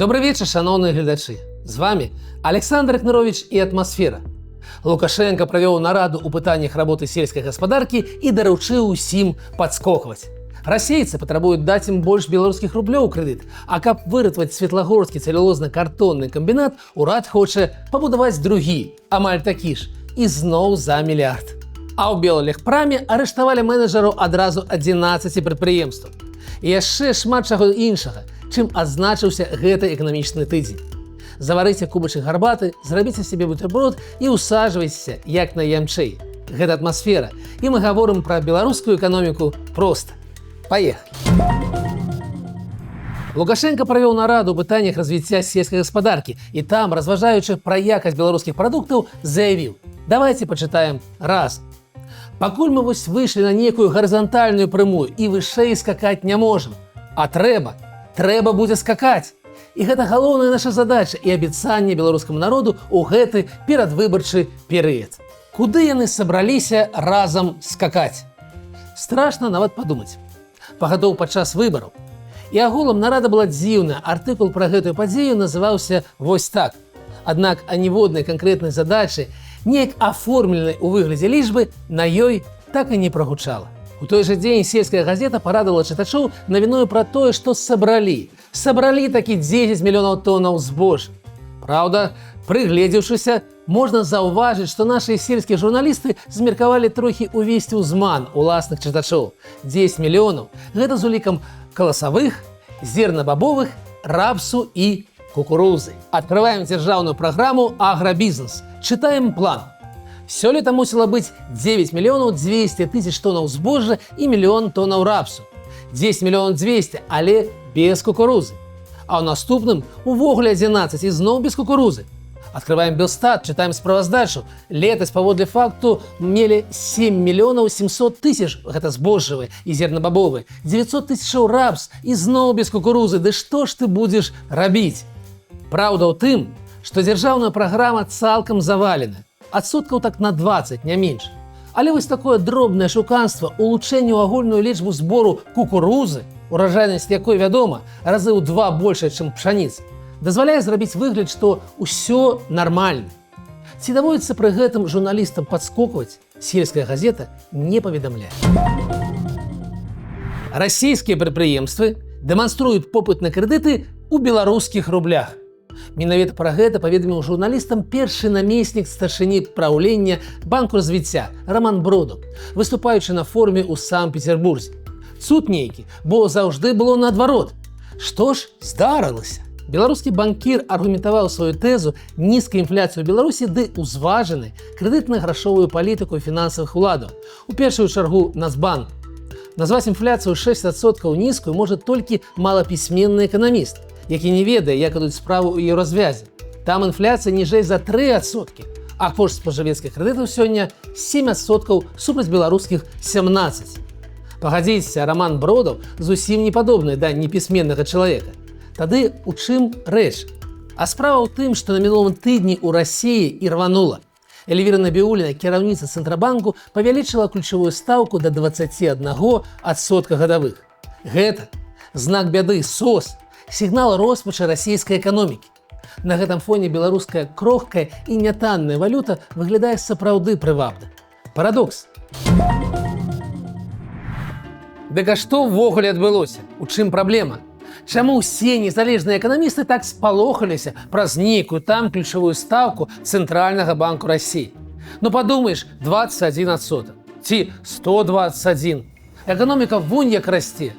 Добрый вечер, шановные глядачи. З вами Александр Кнырович и «Атмосфера». Лукашенко провел нараду у пытаниях работы сельской господарки и доручил усім подскокивать. Расейцы потребуют дать им больше белорусских рублей кредит, а каб выратовать Светлогорский целлюлозно-картонный комбинат, урад хоче побудовать другі, амаль такі ж, і зноў за миллиард. А ў Беллегпраме арыштавалі менеджеру адразу 11 прадпрыемстваў. І яшчэ шмат чаго іншага, чым адзначыўся гэты эканамічны тыдзень. Заварыце кубачак гарбаты, зрабіце себе бутерброд і усаживайся як найямчэй. Гэта «Атмосфера», і мы гаворым пра беларускую эканоміку проста. Поехали! Лукашенко провел нараду у пытаниях развития сельской господарки, и там, разважаючи про якость белорусских продуктов, заявил: давайте почитаем раз. Пакуль мы вось вышли на некую горизонтальную прямую и вышэй скакать не можем, а трэба будзе скакать. И гэта галоўная наша задача и абяцанне беларускаму народу у гэты перадвыбарчы перыяд. Куды яны сабраліся разам скакать? Страшно нават падумаць. Пагадоў падчас выбараў. І агулам нарада была дзіўна, артыкул пра гэтую падзею называўся вось так. Аднак аніводнай канкрэтнай задачы, неяк аформленай у выглядзе лічбы, на ёй так і не прагучала. У той жа дзень сельская газета парадавала чытачоў навіною пра тое, што сабралі такі 10 мільёнаў тоннаў збожжа. Праўда, прыгледзеўшыся, можна заўважыць, што нашыя сельскія журналісты змеркавалі трохі увесці ў зман уласных чытачоў. 10 мільёнаў – гэта з улікам каласавых, зернабабовых, рапсу і кукурузы. Открываем дзяржаўную праграму «Агробизнес». Читаем план. Сёлета мусіла быць 9 мільёнаў 200 тысяч тоннаў збожжа і мільён тоннаў рапсу. 10 мільёнаў 200, але без кукурузы. А ў наступным увогуле 11 і зноў без кукурузы. Открываем Белстат, читаем справаздачу. Летась паводле факту мелі 7 мільёнаў 700 тысяч, гэта збожжавыя і зернабабовыя, 900 тысячаў рапс і зноў без кукурузы. Ды што ж ты будзеш рабіць? Праўда ў тым, што дзяржаўная праграма цалкам завалена. Адсоткаў так на 20, не менш. Але вось такое дробнае шуканства, улучшэнне ў агульную лічбу збору кукурузы, уражайнасць якой, вядома, разы ў 2 большая, чым пшаніца, дазваляе зрабіць выгляд, што ўсё нармальна. Ці даводзіцца пры гэтым журналістам падскокваць, сельская газета не паведамляе. Расійскія прадпрыемствы дэманструюць попыт на крэдыты ў беларускіх рублях. Менавіта пра гэта паведаміў журналістам першы намеснік старшыні праўлення Банку развіцця Роман Бродаў, выступаючы на форуме ў Санкт-Петербурзе. Цуд нейкі, бо заўжды было наадварот. Што ж здарылася? Беларускі банкір аргументаваў сваю тэзу нізкай інфляцыі ў Беларусі ды ўзважанай крэдытна-грашовую палітыку фінансавых уладаў, у першую чаргу Нацбанк. Назваць інфляцыю 6% нізкую можа толькі малапісьменны эканаміст, які не ведае, як ідуць справу ў еўразвязе. Там інфляцыя ніжэй за 3%, а кошт спажывецкіх крэдытаў сёння 7% супраць беларускіх 17%. Пагадзіцеся, Роман Бродаў зусім не падобны да непісьменнага чалавека. Тады у чым рэч? А справа ў тым, што на мінулым тыдні ў Расіі і рванула. Эльвіра Набіуліна, кіраўніца Цэнтрабанку, павялічыла ключавую стаўку да 21% гадавых. Гэта знак бяды, СОС, сігнал роспачы расійскай эканомікі. На гэтым фоне беларуская крохкая і нятанная валюта выглядае сапраўды прывабна. Парадокс. Дык а што ўвогуле адбылося? У чым праблема? Чаму ўсе незалежныя эканамісты так спалохаліся праз нейкую там ключавую стаўку Цэнтральнага банку Расіі? Ну падумаеш, 21%, ці 121. Эканоміка вунь як расце.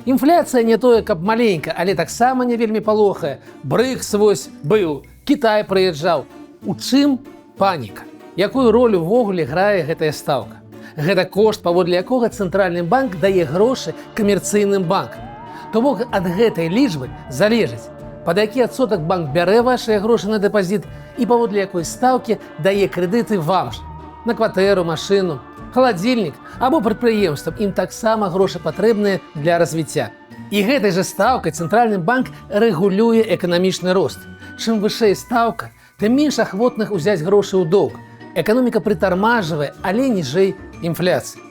Інфляцыя не тое, каб маленька, але таксама не вельмі палохае. БРІКС вось быў, Кітай прыязджаў. У чым паніка? Якую ролю ўвогуле грае гэтая стаўка? Гэта кошт, паводле якога Цэнтральны банк дае грошы камерцыйным банкам. То бок ад гэтай лічбы залежыць, пад які адсотак банк бярэ вашыя грошы на дэпазіт і паводле якой стаўкі дае крэдыты вам ж. На кватэру, машыну, халадзільнік або прадпрыемствам, ім таксама грошы патрэбныя для развіцця. І гэтай жа стаўкай Цэнтральны банк рэгулюе эканамічны рост. Чым вышэй стаўка, тым менш ахвотных узяць грошы ў доўг. Эканоміка прытармажвае, але ніжэй інфляцыі.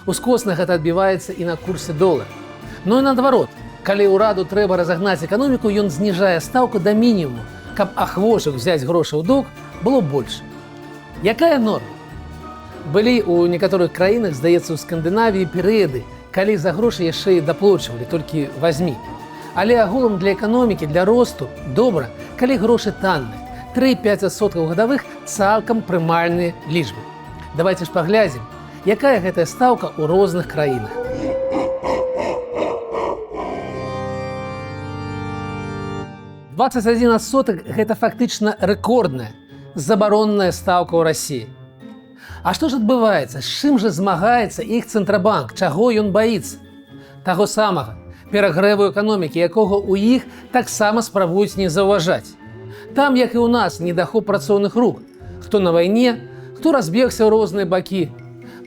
Ускосна гэта адбіваецца і на курсе долара. Ну і наадварот, Калі ўраду трэба разагнаць эканоміку, ён зніжае стаўку да мінімуму, каб ахвочых взяць грошы ў доўг было больш. Якая норма? Былі ў некаторых краінах, здаецца, у Скандынавіі перыяды, калі за грошы яшчэ і даплочвалі, толькі вазьмі. Але агулам для эканомікі, для росту добра, калі грошы танныя. 3-5% гадавых цалкам прымальныя лічбы. Давайте ж паглядзім, якая гэтая стаўка ў розных краінах. %21 гэта фактычна рэкордная, забаронная стаўка ў Расіі. А што ж адбываецца? З чым жа змагаецца іх цэнтрабанк? Чаго ён баіцца? Таго самага, перагрэву эканомікі, якога ў іх таксама спрабуюць не заўважаць. Там, як і ў нас, недахоп працоўных рук. Хто на вайне, хто разбегся ў розныя бакі.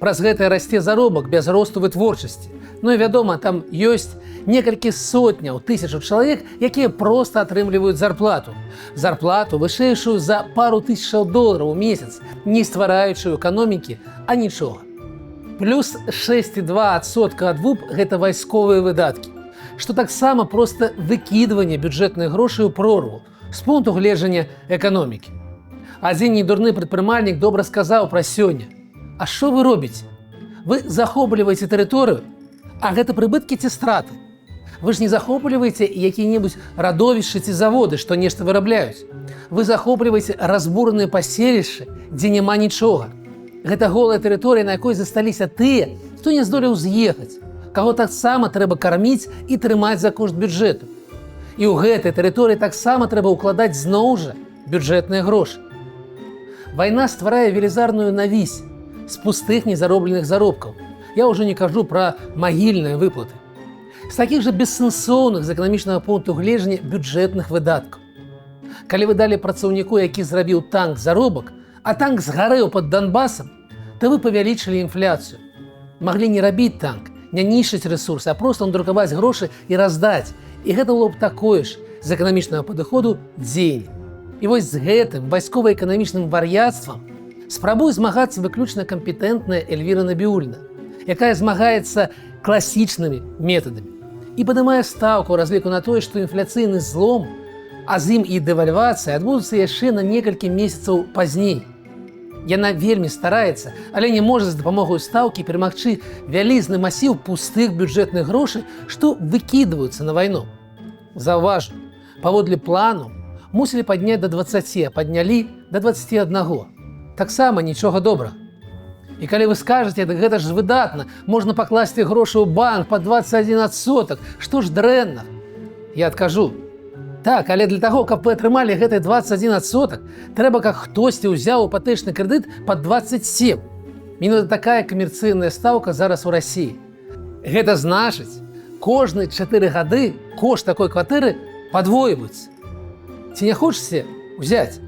Праз гэта расце заробак без росту вытворчасці. Ну і вядома, там ёсць некалькі сотняў тысячаў чалавек, якія проста атрымліваюць зарплату. Зарплату вышэйшую за пару тысячаў долараў у месяц, не ствараючы ў эканомікі, а нічога. Плюс 6,2% ад ВУП гэта вайсковыя выдаткі, што таксама проста выкідванне бюджэтных грошай у прорву з пункту гледжання эканомікі. Адзін недурны прадпрымальнік добра сказаў пра сёння: а што вы робіце? Вы захопліваеце тэрыторыю, а гэта прыбыткі ці страты. Вы ж не захопліваеце якія-небудзь радовішчы ці заводы, што нешта вырабляюць. Вы захопліваеце разбураныя паселішчы, дзе няма нічога. Гэта голая тэрыторыя, на якой засталіся тыя, хто не здолеў з'ехаць, каго таксама трэба карміць і трымаць за кошт бюджэту. І ў гэтай тэрыторыі таксама трэба ўкладаць зноў жа бюджэтныя грошы. Вайна стварае велізарную навісь з пустых незаробленых заробкаў. Я ўжо не кажу пра магільныя выплаты. З такіх жа бессэнсоўных з эканамічнага пункту гледжання бюджэтных выдаткаў. Калі вы далі працаўніку, які зрабіў танк заробак, а танк згарэў пад Донбасам, то вы павялічылі інфляцыю. Маглі не рабіць танк, не нішчыць рэсурсы, а проста надрукаваць грошы і раздаць. І гэта было б такое ж з эканамічнага падыходу дзеянне. І вось з гэтым вайскова-эканамічным вар'яцтвам спрабуе змагацца выключна кампетэнтная Эльвіра Набіуліна, якая змагаецца класічнымі метадамі і падымае стаўку ў разліку на тое, што інфляцыйны злом, а з ім і дэвальвацыя адбудуцца яшчэ на некалькі месяцаў пазней. Яна вельмі стараецца, але не можа з дапамогай стаўкі перамагчы вялізны масіў пустых бюджэтных грошай, што выкідваюцца на вайну. Заўважу, паводле плану мусілі падняць да 20, а паднялі да 21. Таксама нічога добрага. І калі вы скажаце, гэта ж выдатна, можна пакласці грошы ў банк па 21%, што ж дрэнна? Я адкажу: так, але для таго, каб вы атрымалі гэты 21%, трэба, каб хтосьці ўзяў іпатэчны крэдыт пад 27. Менавіта такая камерцыйная стаўка зараз у Расіі. Гэта значыць, кожны 4 гады кошт такой кватэры падвойваецца. Ці не хочаце ўзяць?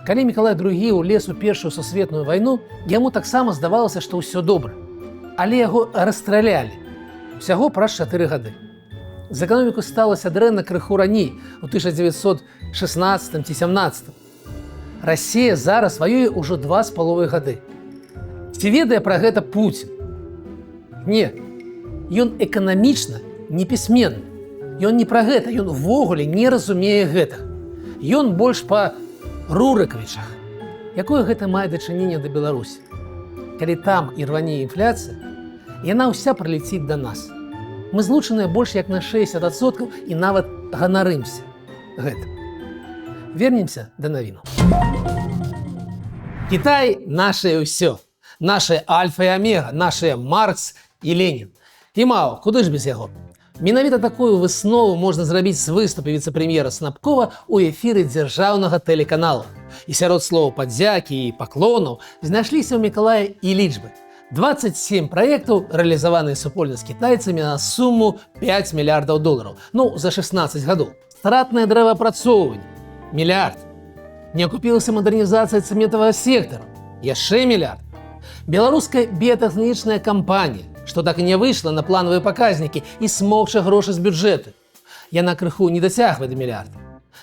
Калі Мікалай II улез у Першую сусветную вайну, яму таксама здавалася, што ўсё добра. Але яго расстралялі усяго праз 4 гады. З эканомікай сталася дрэнна крыху раней, у 1916 ці 17. Расія зараз ваюе ўжо 2,5 гады. Ці ведае пра гэта Пуцін? Не. Ён эканамічна непісьменны. Ён не пра гэта, ён увогуле не разумее гэтага. Ён больш па Рурыкавічах. Якое гэта мае дачыненне да Беларусі? Калі там і рване інфляцыя, яна ўся прылеціць да нас. Мы злучаныя больш як на 60% і нават ганарымся гэтым. Вернемся да навіну. Кітай нашае ўсё. Нашае альфа і омега, нашае Маркс і Ленін. І Мао, куды ж без яго? Менавіта такую выснову можна зрабіць з выступу віцэ-прэм'ера Снапкова ў эфіры дзяржаўнага тэлеканала. І сярод слоў падзякі і паклонаў знайшліся ў Мікалая і лічбы. 27 праектаў, рэалізаваныя супольна з кітайцамі на суму $5 мільярдаў. Ну, за 16 гадоў. Стратнае дрэваапрацоўванне – мільярд. Не акупілася мадэрнізацыя цэментавага сектару – яшчэ мільярд. Беларуская біятэхнічная кампанія, што так і не выйшла на планавыя паказнікі і смокча грошы з бюджэту. Яна крыху не дацягвае да мільярда.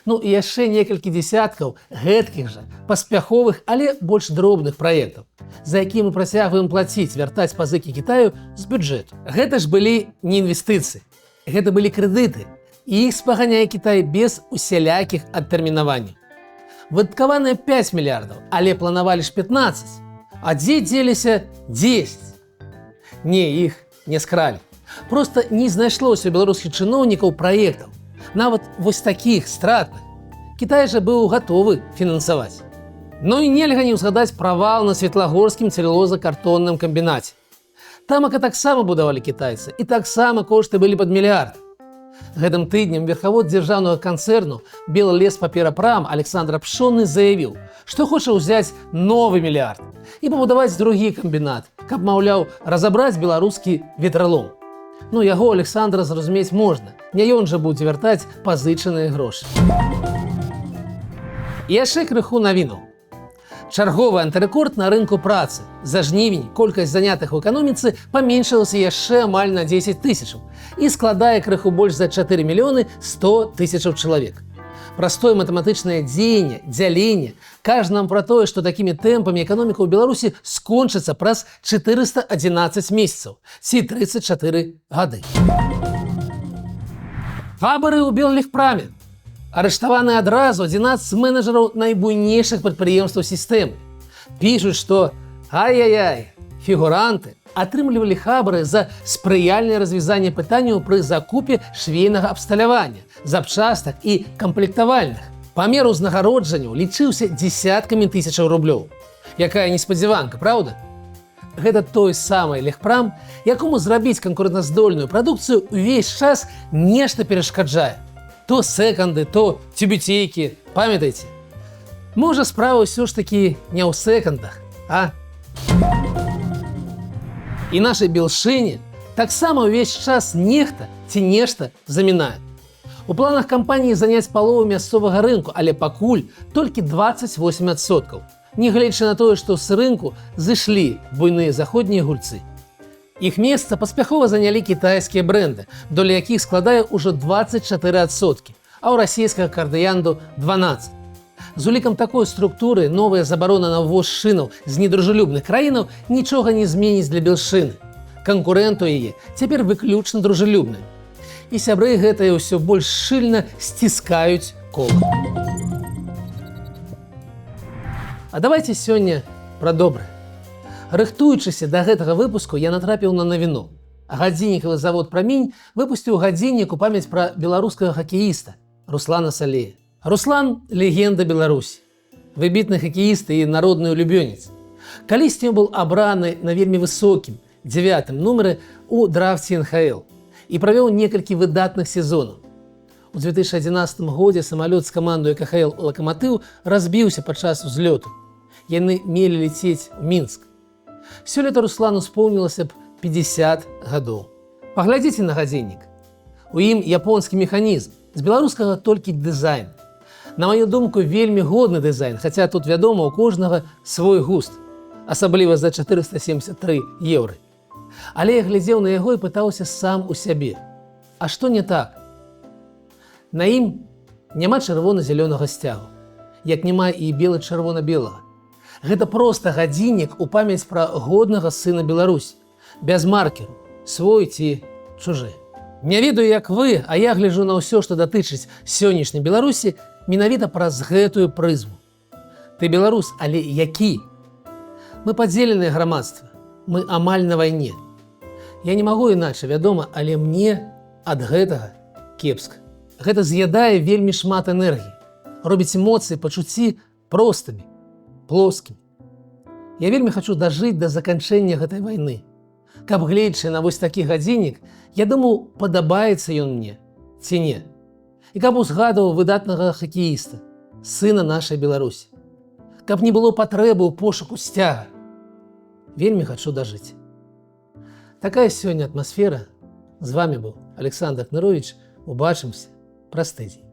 Ну і яшчэ некалькі дзесяткаў гэткіх жа паспяховых, але больш дробных праектаў, за якія мы працягваем плаціць, вяртаць пазыкі Кітаю з бюджэту. Гэта ж былі не інвестыцыі. Гэта былі крэдыты, і іх спаганяе Кітай без усялякіх адтэрмінаванняў. Выдаткаваныя 5 мільярдаў, але планавалі ж 15. А дзе дзеліся 10? Не, іх не скралі. Проста не знайшлося у беларускіх чыноўнікаў праектаў. Нават вось такіх стратных. Кітай жа быў гатовы фінансаваць. Ну і нельга не ўзгадаць правал на Светлагорскім цэлюлоза-картонным камбінаце. Тамака таксама будавалі кітайцы, і таксама кошты былі пад мільярд. Гэтым тыднем верхавод дзяржаўнага канцэрну Беллеспаперапрам Александр Пшонны заявіў, што хоча ўзяць новы мільярд і пабудаваць другі камбінат, каб, маўляў, разабраць беларускі ветралом. Ну, яго Александра зразумець можна, не ён жа будзе вяртаць пазычаныя грошы. І яшчэ крыху навінаў. Чарговы антырэкорд на рынку працы. За жнівень колькасць занятых у эканоміцы паменшылася яшчэ амаль на 10 тысячаў і складае крыху больш за 4 мільёны 100 тысячаў чалавек. Простое матэматычнае дзяленне кажа нам пра тое, што такімі тэмпамі эканоміка ў Беларусі скончыцца праз 411 месяцаў, ці 34 гады. Фабары ў Беллегпраме. Арыштаваны адразу 11 менеджераў найбуйнейшых прадпрыемстваў сістэмы. Пішуць, што ай-яй-яй, фігуранты атрымлівалі хабары за спрыяльнае развязанне пытанняў пры закупе швейнага абсталявання, запчастак і камплектавальных. Памер узнагароджанняў лічыўся дзесяткамі тысячаў рублёў. Якая неспадзяванка, праўда? Гэта той самы Легпрам, якому зрабіць канкурэнтаздольную прадукцыю ўвесь час нешта перашкаджае. То секанды, то тюбетейкі, памятайце. Можа, справа ўсё ж такі не ў секандах, а? І нашай Белшыне таксама ўвесь час нехта ці нешта замінае. У планах кампаніі заняць палову мясцовага рынку, але пакуль толькі 28%. Нягледзячы на тое, што з рынку зышлі буйныя заходнія гульцы. Іх месца паспяхова занялі кітайскія брэнды, доля якіх складае ўжо 24%, а ў расійскага кардыянду 12%. З улікам такой структуры новая забарона на ўвоз шынаў з недружелюбных краінаў нічога не зменіць для Белшыны. Канкурэнт у яе цяпер выключна дружелюбны. І сябры гэтае ўсё больш шчыльна сціскаюць кола. А давайте сёння пра добрае. Рыхтуючыся да гэтага выпуску, я натрапіў на навіну. Гадзіннікавы завод «Прамень» выпусціў гадзіннік у памяць пра беларускага хакеіста Руслана Салея. Руслан – легенда Беларусі, выбітны хакеіст і народны улюбёнец. Калісьці ён быў абраны на вельмі высокім, 9-м нумары у драфце НХЛ і правёў некалькі выдатных сезонаў. У 2011 годзе самалёт з камандой КХЛ «Лакаматыў» разбіўся падчас узлёту. Яны мелі лецець у Мінск. Сёлета Руслану споўнілася б 50 гадоў. Паглядзіце на гадзіннік. У ім японскі механізм, з беларускага толькі дызайн. На маю думку, вельмі годны дызайн, хаця тут, вядома, у кожнага свой густ, асабліва за 473 еўры. Але я глядзеў на яго і пытаўся сам у сябе. А што не так? На ім няма чырвона-зялёнага сцягу, як няма і бела-чырвона-белага. Гэта проста гадзіннік у памяць пра годнага сына Беларусі, без маркеру, свой ці чужы. Не ведаю, як вы, а я гляджу на ўсё, што датычыць сённяшняй Беларусі, менавіта праз гэтую прызму. Ты беларус, але які? Мы падзеленае грамадства, мы амаль на вайне. Я не магу іначай, вядома, але мне ад гэтага кепска. Гэта з'ядае вельмі шмат энергіі, робіць эмоцыі, пачуцці простымі, плоскімі. Я вельмі хачу дажыць да заканчэння гэтай вайны. Каб гледзячы на вось такі гадзіннік, я думаю, падабаецца ён мне ці не. І каб узгадваў выдатнага хакеіста, сына нашай Беларусі. Каб не было патрэбы ў пошуку сцяга. Вельмі хачу дажыць. Такая сёння атмасфера. З вами быў Александр Кнырович. Убачымся праз тыдзень.